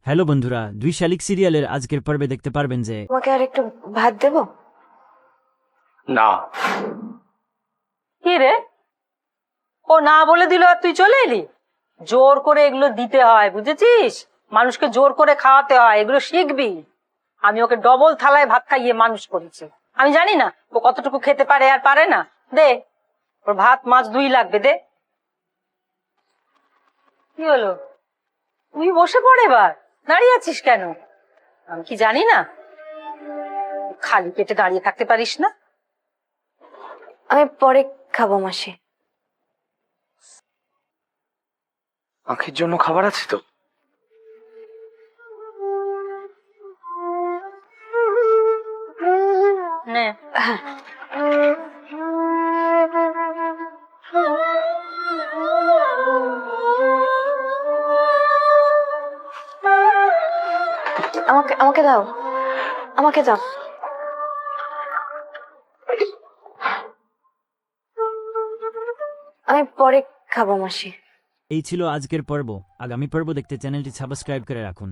Hello বন্ধুরা, দুই শালিক সিরিয়ালের আজকের পর্বে দেখতে পারবেন যে তোমাকে আর একটু ভাত দেবো? না। কি রে, ও না বলে দিল আর তুই চলে এলি? জোর করে এগুলো দিতে হয়, বুঝেছিস? মানুষকে জোর করে খাওয়াতে হয়, এগুলো শিখবি। আমি ওকে ডবল থালায় ভাত খাইয়ে মানুষ করেছি, আমি জানি না ও কতটুকু খেতে পারে আর পারে না। দে, ওর ভাত মাছ দুই লাগবে, দে। কি হলো, তুই বসে পড়, এবার দাঁড়িয়ে আছিস কেন? আমি কি জানি না খালি পেটে দাঁড়িয়ে থাকতে পারিস না? আমি পরে খাবো মাসি। আঁখির জন্য খাবার আছে তো? নে। আমাকে আমাকে দাও, আমাকে দাও। আমি পরে খাবো মাসি। এই ছিল আজকের পর্ব। আগামী পর্ব দেখতে চ্যানেলটি সাবস্ক্রাইব করে রাখুন।